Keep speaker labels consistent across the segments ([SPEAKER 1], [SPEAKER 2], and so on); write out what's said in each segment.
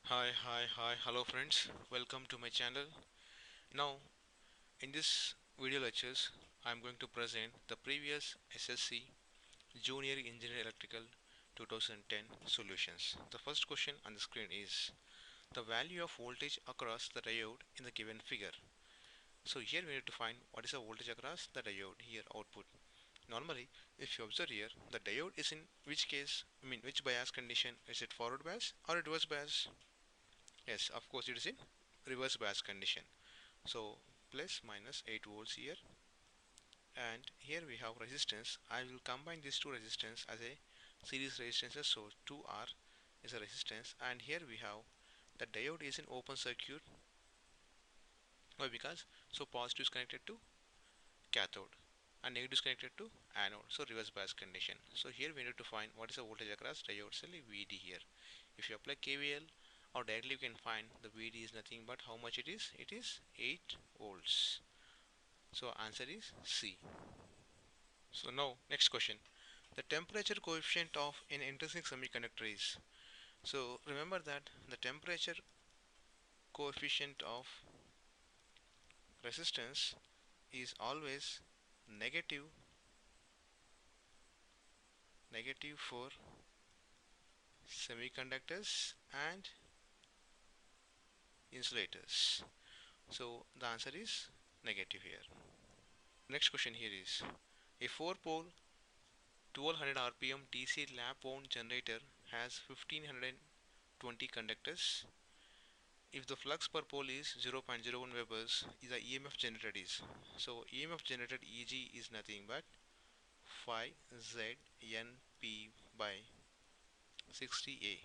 [SPEAKER 1] Hello friends, welcome to my channel. Now, in this video lectures, I am going to present the previous SSC Junior Engineer Electrical 2010 solutions. The first question on the screen is the value of voltage across the diode in the given figure. So here we need to find what is the voltage across the diode here output. Normally, if you observe here, the diode is in which case, which bias condition? Is it forward bias or reverse bias? Yes, of course it is in reverse bias condition. So plus minus 8 volts here, and here we have resistance. I will combine these two resistance as a series resistances. So 2R is a resistance, and here we have the diode is in open circuit. Why? Because so positive is connected to cathode and negative is connected to anode. So reverse bias condition. So here we need to find what is the voltage across diode cell VD here. If you apply KVL or directly you can find the VD is nothing but how much it is? It is 8 volts. So answer is C. So now next question. The temperature coefficient of an intrinsic semiconductor is. So remember that the temperature coefficient of resistance is always negative for semiconductors and insulators. So the answer is negative here. Next question here is a 4-pole 1200 rpm DC lap wound generator has 1520 conductors. If the flux per pole is 0.01 webers, the EMF generated is. So EMF generated EG is nothing but phi ZNP by 60A.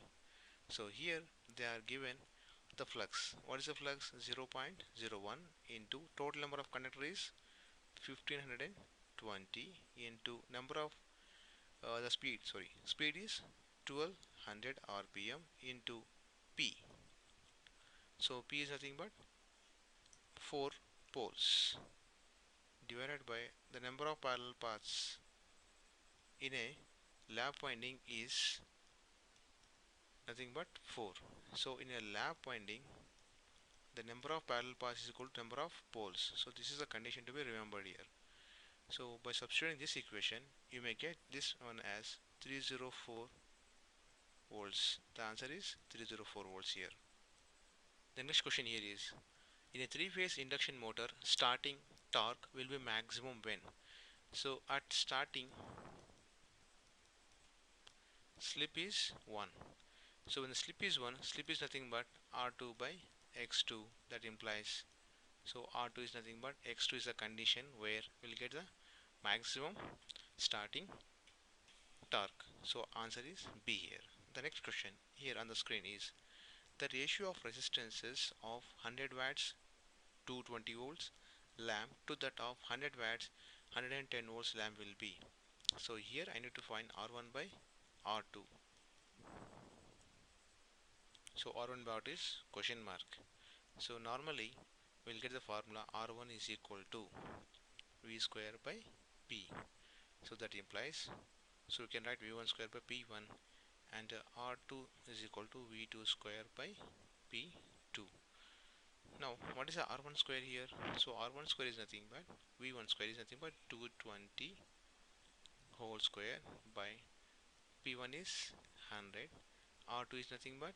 [SPEAKER 1] So here they are given the flux. What is the flux? 0.01 into total number of conductors is 1520 into number of the speed is 1200 rpm into P. So P is nothing but 4 poles divided by the number of parallel paths in a lap winding is nothing but 4. So in a lap winding, the number of parallel paths is equal to number of poles. So this is the condition to be remembered here. So by substituting this equation, you may get this one as 304 volts. The answer is 304 volts here. The next question here is, in a three-phase induction motor, starting torque will be maximum when? So at starting, slip is 1. So when the slip is 1, slip is nothing but R2 by X2. That implies, so R2 is nothing but X2 is a condition where we'll get the maximum starting torque. So answer is B here. The next question here on the screen is the ratio of resistances of 100 watts 220 volts lamp to that of 100 watts 110 volts lamp will be. So here I need to find R1 by R2. So R1 by R2 is question mark. So normally we'll get the formula R1 is equal to V square by P. So that implies, so we can write V1 square by P1, and R2 is equal to V2 square by P2. Now what is the R1 square here? So R1 square is nothing but V1 square is nothing but 220 whole square by P1 is 100, R2 is nothing but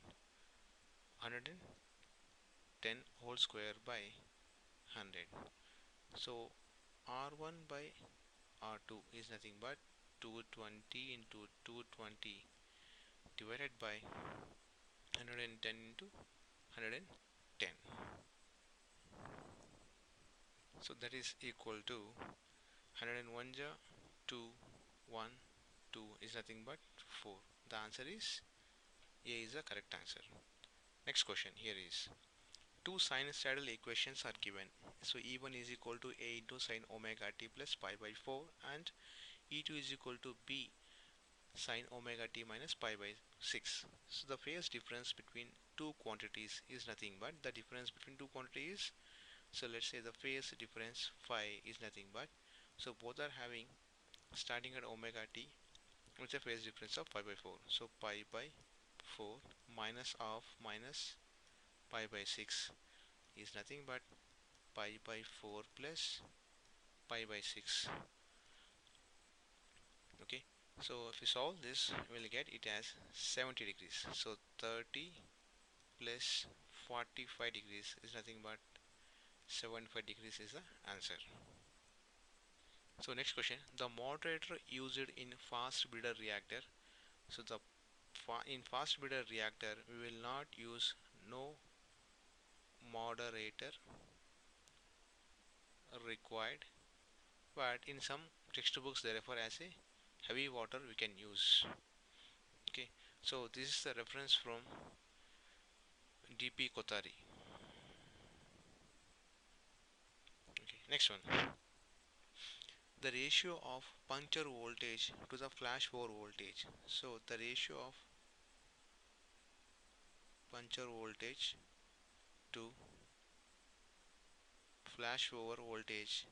[SPEAKER 1] 110 whole square by 100. So R1 by R2 is nothing but 220 into 220 divided by 110 into 110. So that is equal to 101 ja 2 1 2 is nothing but 4. The answer is A is the correct answer. Next question here is two sinusoidal equations are given. So E1 is equal to A into sin omega t plus pi by 4 and E2 is equal to B sin omega t minus pi by 6. So the phase difference between two quantities is nothing but the difference between two quantities. So let's say the phase difference phi is nothing but, so both are having starting at omega t with a phase difference of pi by 4. So pi by 4 minus of minus pi by 6 is nothing but pi by 4 plus pi by 6. Okay, so if we solve this, we'll get it as 70 degrees. So 30 plus 45 degrees is nothing but 75 degrees is the answer. So next question, the moderator used in fast breeder reactor. So in fast breeder reactor we will not use no moderator required, but in some textbooks they refer as a heavy water we can use. Okay, so this is the reference from DP Kothari. Okay, next one, the ratio of puncture voltage to the flash over voltage. So the ratio of puncture voltage to flash over voltage,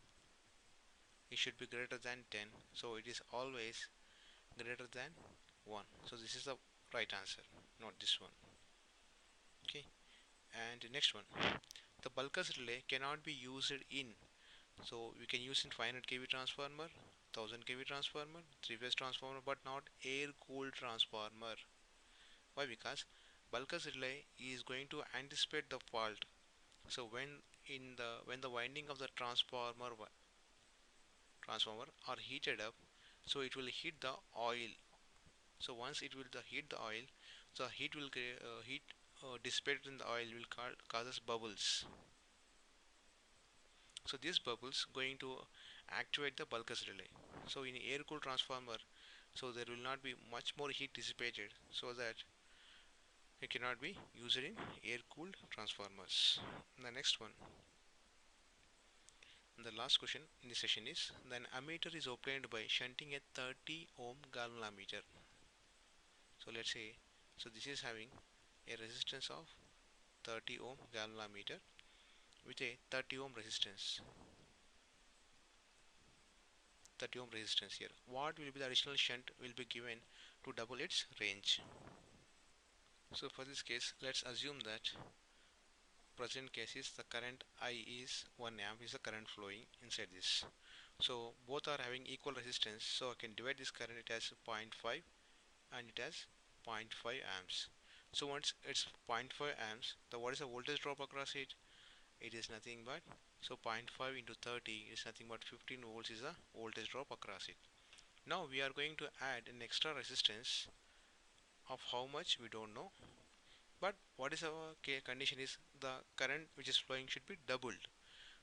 [SPEAKER 1] it should be greater than 10, so it is always greater than 1. So this is the right answer, not this one. Okay, and the next one, the bulkers relay cannot be used in, so we can use in 500 kV transformer, 1000 kV transformer, 3-phase transformer, but not air cooled transformer. Why? Because bulkers relay is going to anticipate the fault. So when the winding of the transformer are heated up, so it will heat the oil. So once it will heat the oil, the heat will heat dissipated in the oil will causes bubbles. So these bubbles going to activate the bulkers relay. So in air cooled transformer, so there will not be much more heat dissipated, so that it cannot be used in air cooled transformers. The next one, the last question in this session is, then ammeter is obtained by shunting a 30 ohm galvanometer. So let's say, so this is having a resistance of 30 ohm galvanometer with a 30 ohm resistance. 30 ohm resistance here. What will be the additional shunt will be given to double its range? So for this case, let's assume that present case is the current I is 1 amp is the current flowing inside this. So both are having equal resistance, so I can divide this current, it has 0.5 and it has 0.5 amps. So once it's 0.5 amps, the what is the voltage drop across it? It is nothing but, so 0.5 into 30 is nothing but 15 volts is the voltage drop across it. Now we are going to add an extra resistance of how much we don't know, but what is our condition is the current which is flowing should be doubled.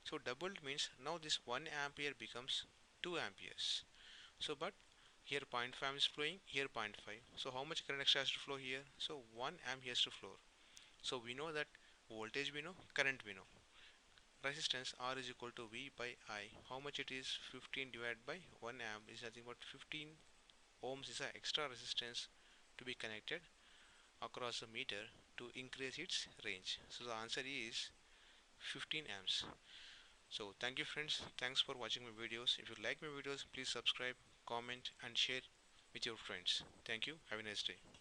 [SPEAKER 1] So doubled means now this 1 ampere becomes 2 amperes. So but here 0.5 amp is flowing, here 0.5. So how much current extra has to flow here? So 1 amp has to flow. So we know that voltage we know, current we know. Resistance R is equal to V by I. How much it is? 15 divided by 1 amp is nothing but 15 ohms is the extra resistance to be connected across the meter to increase its range. So the answer is 15 amps. So thank you friends, thanks for watching my videos. If you like my videos, please subscribe, comment and share with your friends. Thank you, have a nice day.